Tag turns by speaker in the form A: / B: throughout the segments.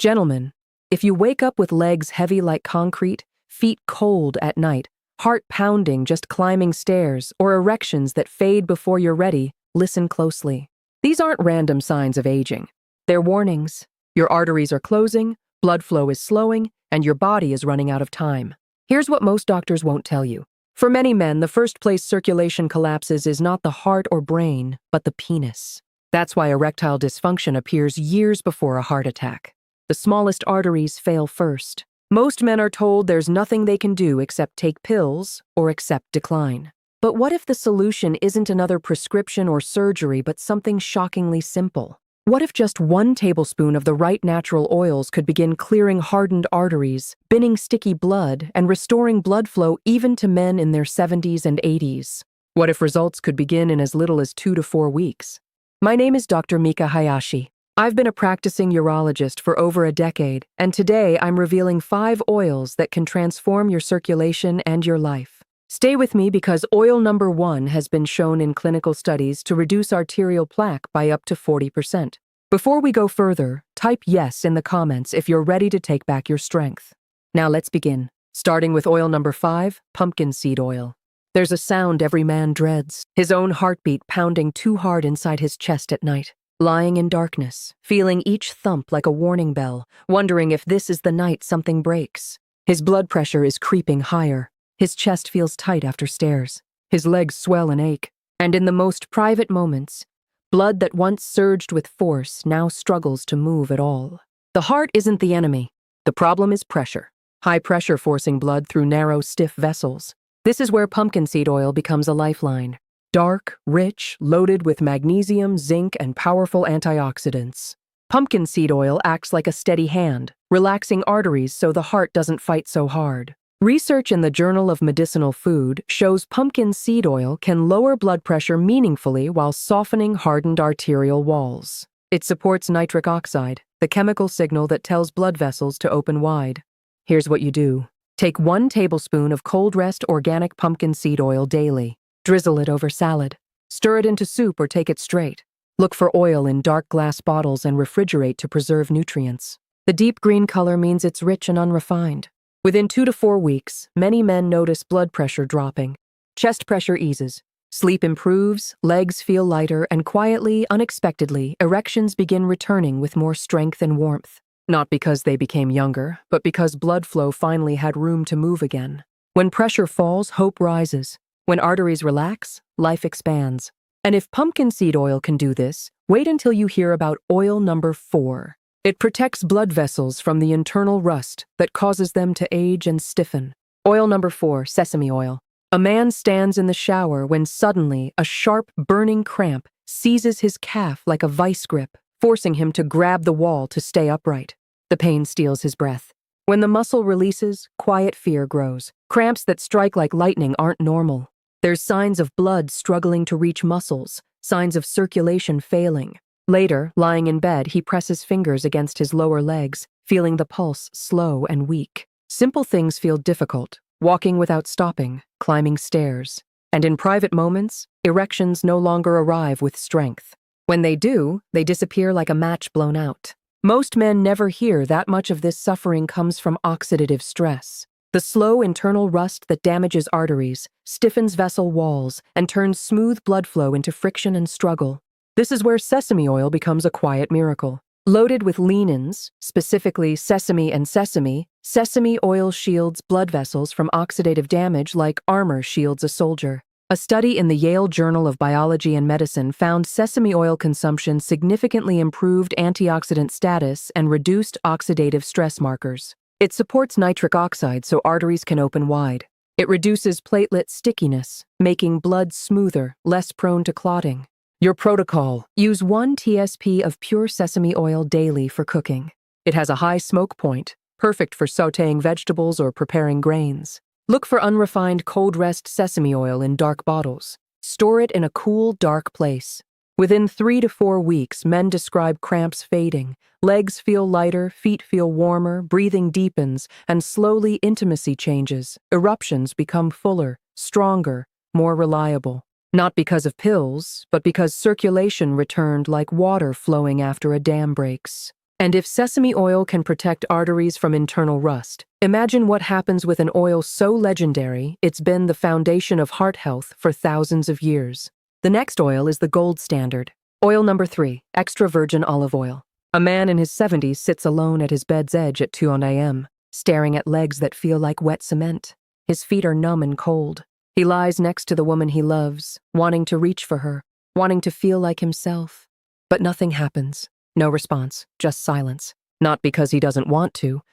A: Gentlemen, if you wake up with legs heavy like concrete, feet cold at night, heart pounding just climbing stairs, or erections that fade before you're ready, listen closely. These aren't random signs of aging. They're warnings. Your arteries are closing, blood flow is slowing, and your body is running out of time. Here's what most doctors won't tell you. For many men, the first place circulation collapses is not the heart or brain, but the penis. That's why erectile dysfunction appears years before a heart attack. The smallest arteries fail first. Most men are told there's nothing they can do except take pills or accept decline. But what if the solution isn't another prescription or surgery, but something shockingly simple? What if just 1 tablespoon of the right natural oils could begin clearing hardened arteries, binning sticky blood, and restoring blood flow even to men in their 70s and 80s? What if results could begin in as little as 2 to 4 weeks? My name is Dr. Mika Hayashi. I've been a practicing urologist for over a decade, and today I'm revealing 5 oils that can transform your circulation and your life. Stay with me because oil number 1 has been shown in clinical studies to reduce arterial plaque by up to 40%. Before we go further, type yes in the comments if you're ready to take back your strength. Now let's begin. Starting with oil number 5, pumpkin seed oil. There's a sound every man dreads, his own heartbeat pounding too hard inside his chest at night. Lying in darkness, feeling each thump like a warning bell, wondering if this is the night something breaks. His blood pressure is creeping higher. His chest feels tight after stairs. His legs swell and ache. And in the most private moments, blood that once surged with force now struggles to move at all. The heart isn't the enemy. The problem is pressure. High pressure forcing blood through narrow, stiff vessels. This is where pumpkin seed oil becomes a lifeline. Dark, rich, loaded with magnesium, zinc, and powerful antioxidants. Pumpkin seed oil acts like a steady hand, relaxing arteries so the heart doesn't fight so hard. Research in the Journal of Medicinal Food shows pumpkin seed oil can lower blood pressure meaningfully while softening hardened arterial walls. It supports nitric oxide, the chemical signal that tells blood vessels to open wide. Here's what you do. Take 1 tablespoon of cold-pressed organic pumpkin seed oil daily. Drizzle it over salad. Stir it into soup or take it straight. Look for oil in dark glass bottles and refrigerate to preserve nutrients. The deep green color means it's rich and unrefined. Within 2 to 4 weeks, many men notice blood pressure dropping. Chest pressure eases. Sleep improves, legs feel lighter, and quietly, unexpectedly, erections begin returning with more strength and warmth. Not because they became younger, but because blood flow finally had room to move again. When pressure falls, hope rises. When arteries relax, life expands. And if pumpkin seed oil can do this, wait until you hear about oil number 4. It protects blood vessels from the internal rust that causes them to age and stiffen. Oil number 4, sesame oil. A man stands in the shower when suddenly a sharp, burning cramp seizes his calf like a vice grip, forcing him to grab the wall to stay upright. The pain steals his breath. When the muscle releases, quiet fear grows. Cramps that strike like lightning aren't normal. There's signs of blood struggling to reach muscles, signs of circulation failing. Later, lying in bed, he presses fingers against his lower legs, feeling the pulse slow and weak. Simple things feel difficult, walking without stopping, climbing stairs. And in private moments, erections no longer arrive with strength. When they do, they disappear like a match blown out. Most men never hear that much of this suffering comes from oxidative stress. The slow internal rust that damages arteries, stiffens vessel walls, and turns smooth blood flow into friction and struggle. This is where sesame oil becomes a quiet miracle. Loaded with leanins, specifically sesame and sesame oil shields blood vessels from oxidative damage like armor shields a soldier. A study in the Yale Journal of Biology and Medicine found sesame oil consumption significantly improved antioxidant status and reduced oxidative stress markers. It supports nitric oxide so arteries can open wide. It reduces platelet stickiness, making blood smoother, less prone to clotting. Your protocol: use 1 TSP of pure sesame oil daily for cooking. It has a high smoke point, perfect for sautéing vegetables or preparing grains. Look for unrefined cold-pressed sesame oil in dark bottles. Store it in a cool, dark place. Within 3 to 4 weeks, men describe cramps fading. Legs feel lighter, feet feel warmer, breathing deepens, and slowly intimacy changes. Eruptions become fuller, stronger, more reliable. Not because of pills, but because circulation returned like water flowing after a dam breaks. And if sesame oil can protect arteries from internal rust, imagine what happens with an oil so legendary it's been the foundation of heart health for thousands of years. The next oil is the gold standard. Oil number 3, extra virgin olive oil. A man in his 70s sits alone at his bed's edge at 2 a.m., staring at legs that feel like wet cement. His feet are numb and cold. He lies next to the woman he loves, wanting to reach for her, wanting to feel like himself. But nothing happens. No response, just silence. Not because he doesn't want to,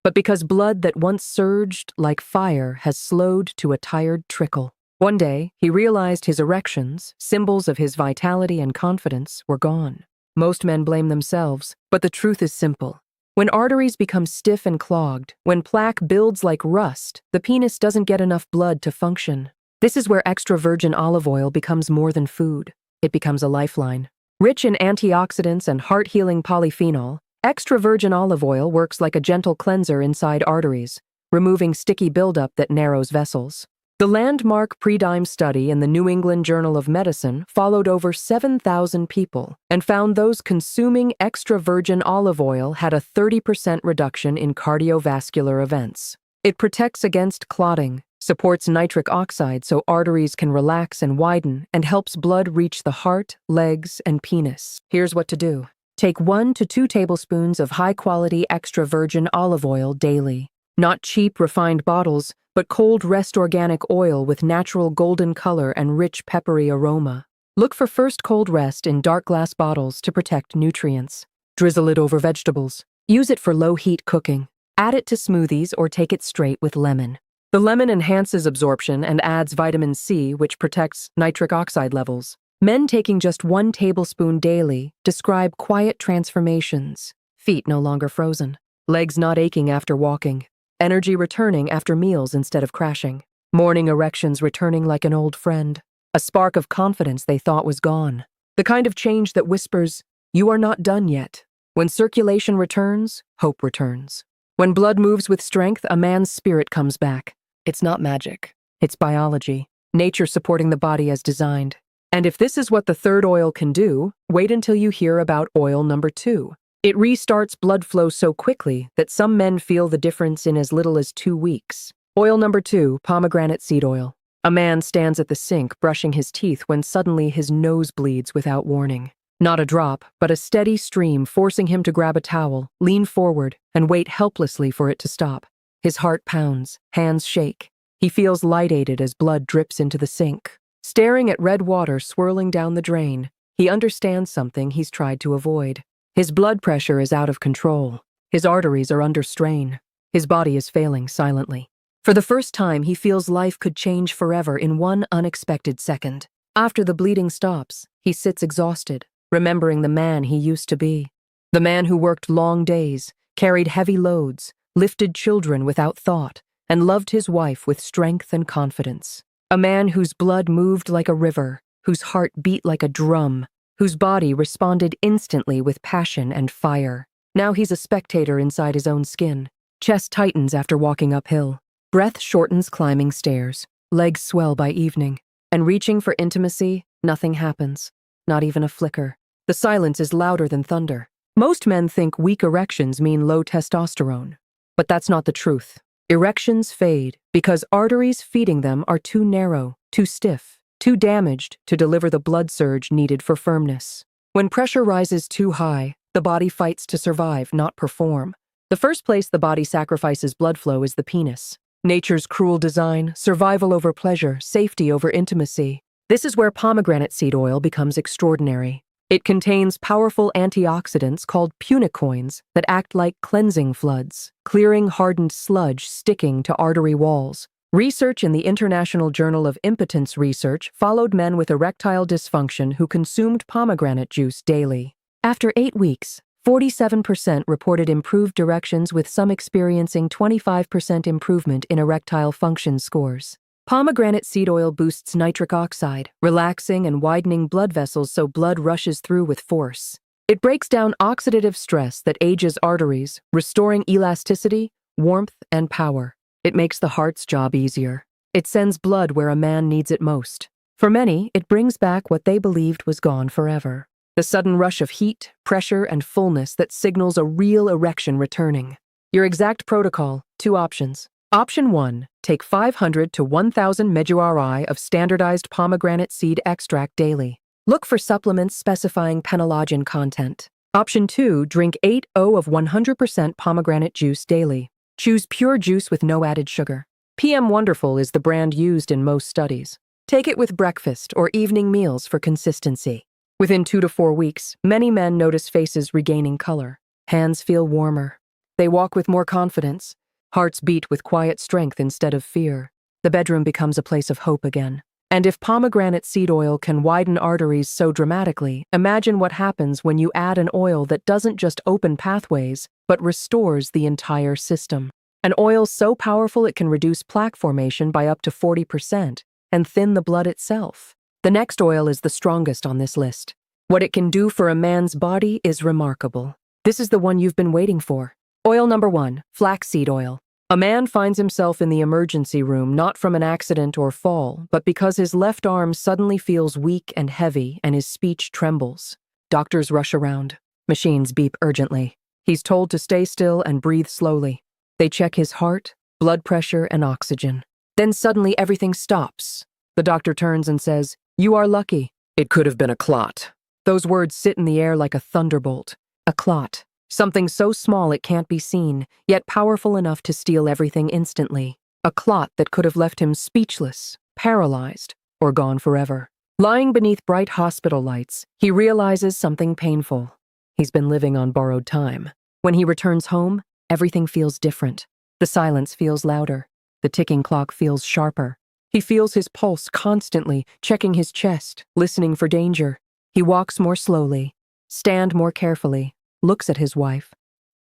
A: but because blood that once surged like fire has slowed to a tired trickle. One day, he realized his erections, symbols of his vitality and confidence, were gone. Most men blame themselves, but the truth is simple. When arteries become stiff and clogged, when plaque builds like rust, the penis doesn't get enough blood to function. This is where extra virgin olive oil becomes more than food. It becomes a lifeline. Rich in antioxidants and heart-healing polyphenol, extra virgin olive oil works like a gentle cleanser inside arteries, removing sticky buildup that narrows vessels. The landmark pre-dime study in the New England Journal of Medicine followed over 7,000 people and found those consuming extra virgin olive oil had a 30% reduction in cardiovascular events. It protects against clotting, supports nitric oxide so arteries can relax and widen, and helps blood reach the heart, legs, and penis. Here's what to do. Take 1 to 2 tablespoons of high-quality extra virgin olive oil daily. Not cheap, refined bottles, but cold rest organic oil with natural golden color and rich peppery aroma. Look for first cold rest in dark glass bottles to protect nutrients. Drizzle it over vegetables. Use it for low-heat cooking. Add it to smoothies or take it straight with lemon. The lemon enhances absorption and adds vitamin C, which protects nitric oxide levels. Men taking just 1 tablespoon daily describe quiet transformations. Feet no longer frozen. Legs not aching after walking. Energy returning after meals instead of crashing. Morning erections returning like an old friend. A spark of confidence they thought was gone. The kind of change that whispers, "You are not done yet." When circulation returns, hope returns. When blood moves with strength, a man's spirit comes back. It's not magic. It's biology. Nature supporting the body as designed. And if this is what the third oil can do, wait until you hear about oil number 2. It restarts blood flow so quickly that some men feel the difference in as little as 2 weeks. Oil number 2, pomegranate seed oil. A man stands at the sink brushing his teeth when suddenly his nose bleeds without warning. Not a drop, but a steady stream forcing him to grab a towel, lean forward, and wait helplessly for it to stop. His heart pounds, hands shake. He feels light-aided as blood drips into the sink. Staring at red water swirling down the drain, he understands something he's tried to avoid. His blood pressure is out of control. His arteries are under strain. His body is failing silently. For the first time, he feels life could change forever in one unexpected second. After the bleeding stops, he sits exhausted, remembering the man he used to be. The man who worked long days, carried heavy loads, lifted children without thought, and loved his wife with strength and confidence. A man whose blood moved like a river, whose heart beat like a drum, whose body responded instantly with passion and fire. Now he's a spectator inside his own skin. Chest tightens after walking uphill. Breath shortens climbing stairs. Legs swell by evening. And reaching for intimacy, nothing happens. Not even a flicker. The silence is louder than thunder. Most men think weak erections mean low testosterone. But that's not the truth. Erections fade because arteries feeding them are too narrow, too stiff, too damaged to deliver the blood surge needed for firmness. When pressure rises too high, the body fights to survive, not perform. The first place the body sacrifices blood flow is the penis. Nature's cruel design, survival over pleasure, safety over intimacy. This is where pomegranate seed oil becomes extraordinary. It contains powerful antioxidants called punicoins that act like cleansing floods, clearing hardened sludge sticking to artery walls. Research in the International Journal of Impotence Research followed men with erectile dysfunction who consumed pomegranate juice daily. After 8 weeks, 47% reported improved erections, with some experiencing 25% improvement in erectile function scores. Pomegranate seed oil boosts nitric oxide, relaxing and widening blood vessels so blood rushes through with force. It breaks down oxidative stress that ages arteries, restoring elasticity, warmth, and power. It makes the heart's job easier. It sends blood where a man needs it most. For many, it brings back what they believed was gone forever. The sudden rush of heat, pressure, and fullness that signals a real erection returning. Your exact protocol, 2 options. Option 1, take 500 to 1,000 meduari of standardized pomegranate seed extract daily. Look for supplements specifying penologen content. Option 2, drink 8 of 100% pomegranate juice daily. Choose pure juice with no added sugar. PM Wonderful is the brand used in most studies. Take it with breakfast or evening meals for consistency. Within 2 to 4 weeks, many men notice faces regaining color. Hands feel warmer. They walk with more confidence. Hearts beat with quiet strength instead of fear. The bedroom becomes a place of hope again. And if pomegranate seed oil can widen arteries so dramatically, imagine what happens when you add an oil that doesn't just open pathways, but restores the entire system. An oil so powerful it can reduce plaque formation by up to 40% and thin the blood itself. The next oil is the strongest on this list. What it can do for a man's body is remarkable. This is the one you've been waiting for. Oil number 1, flaxseed oil. A man finds himself in the emergency room not from an accident or fall, but because his left arm suddenly feels weak and heavy and his speech trembles. Doctors rush around. Machines beep urgently. He's told to stay still and breathe slowly. They check his heart, blood pressure, and oxygen. Then suddenly everything stops. The doctor turns and says, "You are lucky. It could have been a clot." Those words sit in the air like a thunderbolt. A clot. Something so small it can't be seen, yet powerful enough to steal everything instantly. A clot that could have left him speechless, paralyzed, or gone forever. Lying beneath bright hospital lights, he realizes something painful. He's been living on borrowed time. When he returns home, everything feels different. The silence feels louder. The ticking clock feels sharper. He feels his pulse constantly, checking his chest, listening for danger. He walks more slowly, stands more carefully, looks at his wife,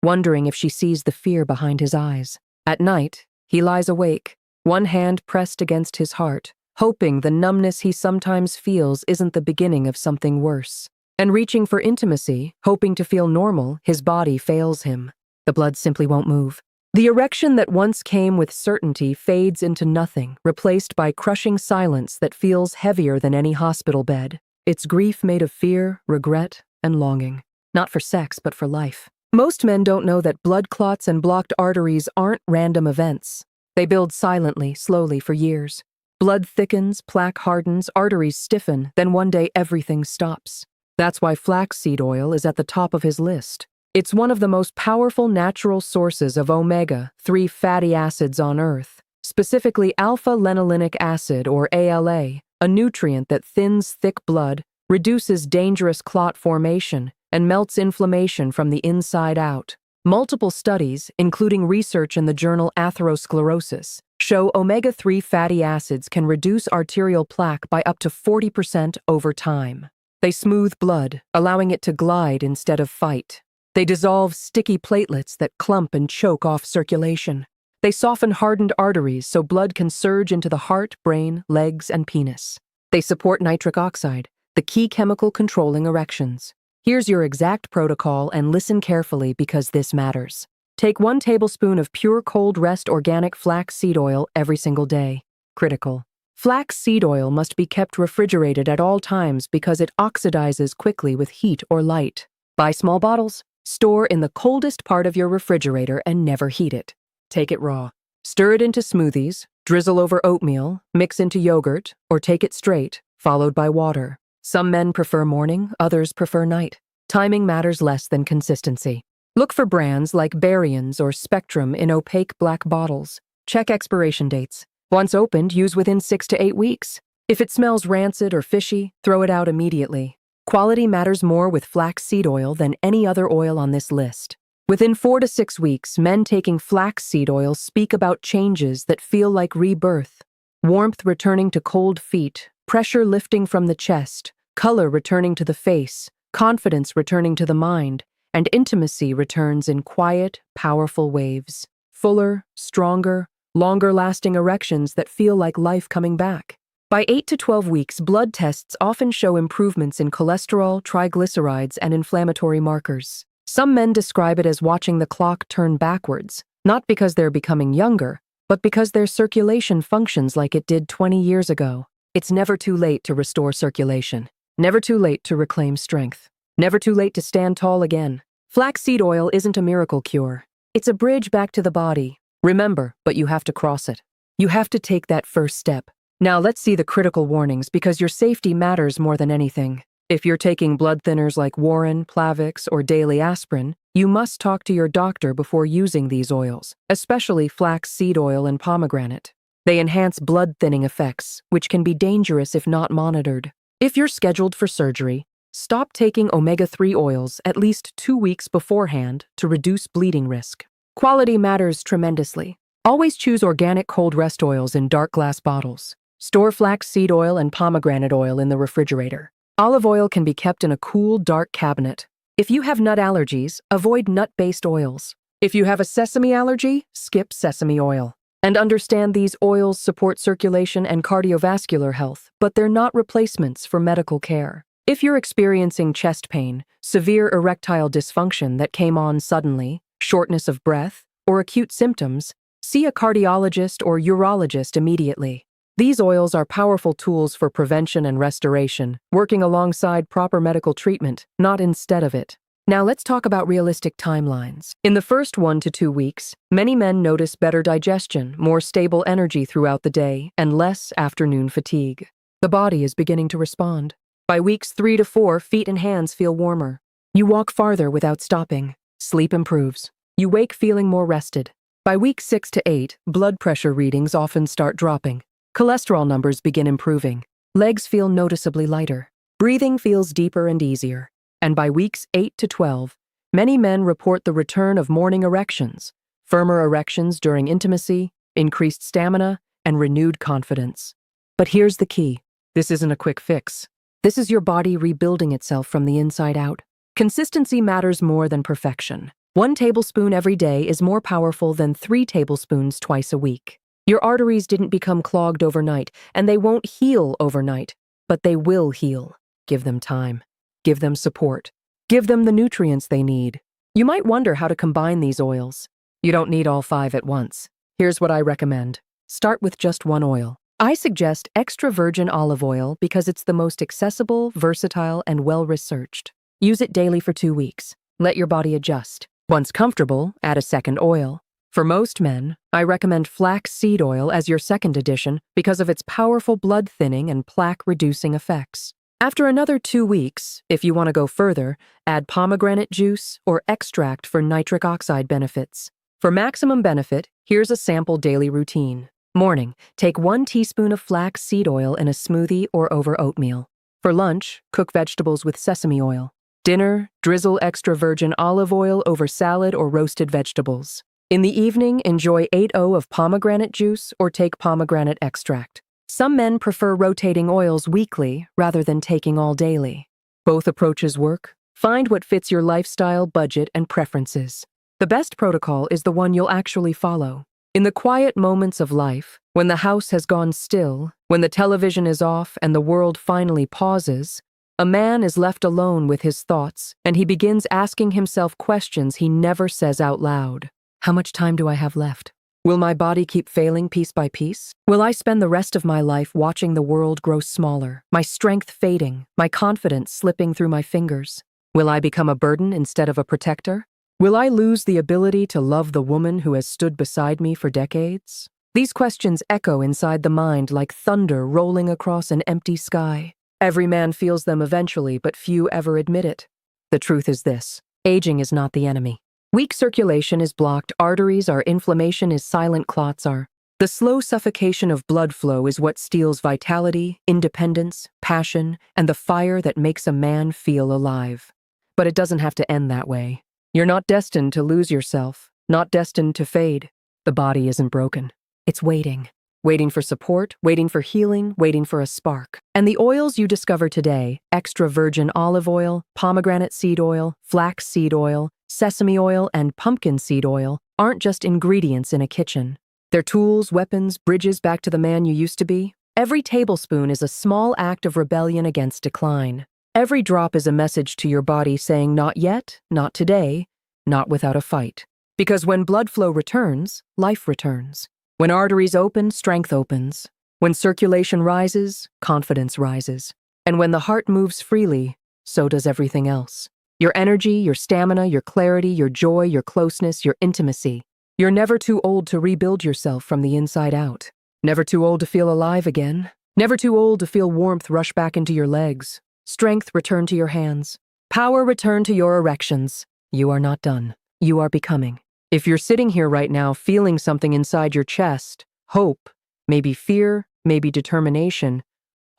A: wondering if she sees the fear behind his eyes. At night, he lies awake, one hand pressed against his heart, hoping the numbness he sometimes feels isn't the beginning of something worse. And reaching for intimacy, hoping to feel normal, his body fails him. The blood simply won't move. The erection that once came with certainty fades into nothing, replaced by crushing silence that feels heavier than any hospital bed. It's grief made of fear, regret, and longing. Not for sex, but for life. Most men don't know that blood clots and blocked arteries aren't random events. They build silently, slowly for years. Blood thickens, plaque hardens, arteries stiffen, then one day everything stops. That's why flaxseed oil is at the top of his list. It's one of the most powerful natural sources of omega-3 fatty acids on Earth, specifically alpha-linolenic acid, or ALA, a nutrient that thins thick blood, reduces dangerous clot formation, and melts inflammation from the inside out. Multiple studies, including research in the journal Atherosclerosis, show omega-3 fatty acids can reduce arterial plaque by up to 40% over time. They smooth blood, allowing it to glide instead of fight. They dissolve sticky platelets that clump and choke off circulation. They soften hardened arteries so blood can surge into the heart, brain, legs, and penis. They support nitric oxide, the key chemical controlling erections. Here's your exact protocol, and listen carefully because this matters. Take 1 tablespoon of pure cold rest organic flax seed oil every single day. Critical. Flax seed oil must be kept refrigerated at all times because it oxidizes quickly with heat or light. Buy small bottles. Store in the coldest part of your refrigerator and never heat it. Take it raw. Stir it into smoothies, drizzle over oatmeal, mix into yogurt, or take it straight, followed by water. Some men prefer morning, others prefer night. Timing matters less than consistency. Look for brands like Barians or Spectrum in opaque black bottles. Check expiration dates. Once opened, use within 6 to 8 weeks. If it smells rancid or fishy, throw it out immediately. Quality matters more with flax seed oil than any other oil on this list. Within 4 to 6 weeks, men taking flax seed oil speak about changes that feel like rebirth. Warmth returning to cold feet, pressure lifting from the chest, color returning to the face, confidence returning to the mind, and intimacy returns in quiet, powerful waves. Fuller, stronger, longer-lasting erections that feel like life coming back. By 8 to 12 weeks, blood tests often show improvements in cholesterol, triglycerides, and inflammatory markers. Some men describe it as watching the clock turn backwards, not because they're becoming younger, but because their circulation functions like it did 20 years ago. It's never too late to restore circulation. Never too late to reclaim strength. Never too late to stand tall again. Flaxseed oil isn't a miracle cure. It's a bridge back to the body. Remember, but you have to cross it. You have to take that first step. Now let's see the critical warnings because your safety matters more than anything. If you're taking blood thinners like Warren, Plavix, or daily aspirin, you must talk to your doctor before using these oils, especially flaxseed oil and pomegranate. They enhance blood thinning effects, which can be dangerous if not monitored. If you're scheduled for surgery, stop taking omega-3 oils at least 2 weeks beforehand to reduce bleeding risk. Quality matters tremendously. Always choose organic cold rest oils in dark glass bottles. Store flaxseed oil and pomegranate oil in the refrigerator. Olive oil can be kept in a cool, dark cabinet. If you have nut allergies, avoid nut-based oils. If you have a sesame allergy, skip sesame oil. And understand these oils support circulation and cardiovascular health, but they're not replacements for medical care. If you're experiencing chest pain, severe erectile dysfunction that came on suddenly, shortness of breath, or acute symptoms, see a cardiologist or urologist immediately. These oils are powerful tools for prevention and restoration, working alongside proper medical treatment, not instead of it. Now let's talk about realistic timelines. In the first 1 to 2 weeks, many men notice better digestion, more stable energy throughout the day, and less afternoon fatigue. The body is beginning to respond. By weeks 3 to 4, feet and hands feel warmer. You walk farther without stopping. Sleep improves. You wake feeling more rested. By week 6 to 8, blood pressure readings often start dropping. Cholesterol numbers begin improving. Legs feel noticeably lighter. Breathing feels deeper and easier. And by weeks 8 to 12, many men report the return of morning erections, firmer erections during intimacy, increased stamina, and renewed confidence. But here's the key. This isn't a quick fix. This is your body rebuilding itself from the inside out. Consistency matters more than perfection. 1 tablespoon every day is more powerful than 3 tablespoons twice a week. Your arteries didn't become clogged overnight, and they won't heal overnight, but they will heal. Give them time. Give them support. Give them the nutrients they need. You might wonder how to combine these oils. You don't need all 5 at once. Here's what I recommend. Start with just 1 oil. I suggest extra virgin olive oil because it's the most accessible, versatile, and well-researched. Use it daily for 2 weeks. Let your body adjust. Once comfortable, add a second oil. For most men, I recommend flaxseed oil as your second addition because of its powerful blood-thinning and plaque-reducing effects. After another 2 weeks, if you want to go further, add pomegranate juice or extract for nitric oxide benefits. For maximum benefit, here's a sample daily routine. Morning, take 1 teaspoon of flaxseed oil in a smoothie or over oatmeal. For lunch, cook vegetables with sesame oil. Dinner, drizzle extra virgin olive oil over salad or roasted vegetables. In the evening, enjoy 8-0 of pomegranate juice or take pomegranate extract. Some men prefer rotating oils weekly rather than taking all daily. Both approaches work. Find what fits your lifestyle, budget, and preferences. The best protocol is the one you'll actually follow. In the quiet moments of life, when the house has gone still, when the television is off and the world finally pauses, a man is left alone with his thoughts, and he begins asking himself questions he never says out loud. How much time do I have left? Will my body keep failing piece by piece? Will I spend the rest of my life watching the world grow smaller, my strength fading, my confidence slipping through my fingers? Will I become a burden instead of a protector? Will I lose the ability to love the woman who has stood beside me for decades? These questions echo inside the mind like thunder rolling across an empty sky. Every man feels them eventually, but few ever admit it. The truth is this: aging is not the enemy. Weak circulation is blocked arteries are, inflammation is silent clots are. The slow suffocation of blood flow is what steals vitality, independence, passion, and the fire that makes a man feel alive. But it doesn't have to end that way. You're not destined to lose yourself, not destined to fade. The body isn't broken. It's waiting. Waiting for support, waiting for healing, waiting for a spark. And the oils you discover today, extra virgin olive oil, pomegranate seed oil, flax seed oil, sesame oil, and pumpkin seed oil, aren't just ingredients in a kitchen. They're tools, weapons, bridges back to the man you used to be. Every tablespoon is a small act of rebellion against decline. Every drop is a message to your body saying not yet, not today, not without a fight. Because when blood flow returns, life returns. When arteries open, strength opens. When circulation rises, confidence rises. And when the heart moves freely, so does everything else. Your energy, your stamina, your clarity, your joy, your closeness, your intimacy. You're never too old to rebuild yourself from the inside out. Never too old to feel alive again. Never too old to feel warmth rush back into your legs. Strength return to your hands. Power return to your erections. You are not done. You are becoming. If you're sitting here right now feeling something inside your chest, hope, maybe fear, maybe determination,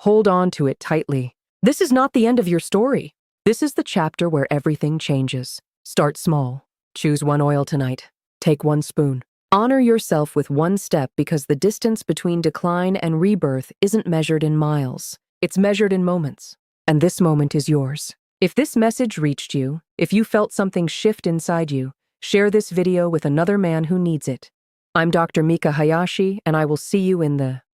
A: hold on to it tightly. This is not the end of your story. This is the chapter where everything changes. Start small. Choose one oil tonight. Take one spoon. Honor yourself with one step because the distance between decline and rebirth isn't measured in miles. It's measured in moments. And this moment is yours. If this message reached you, if you felt something shift inside you, share this video with another man who needs it. I'm Dr. Mika Hayashi, and I will see you in the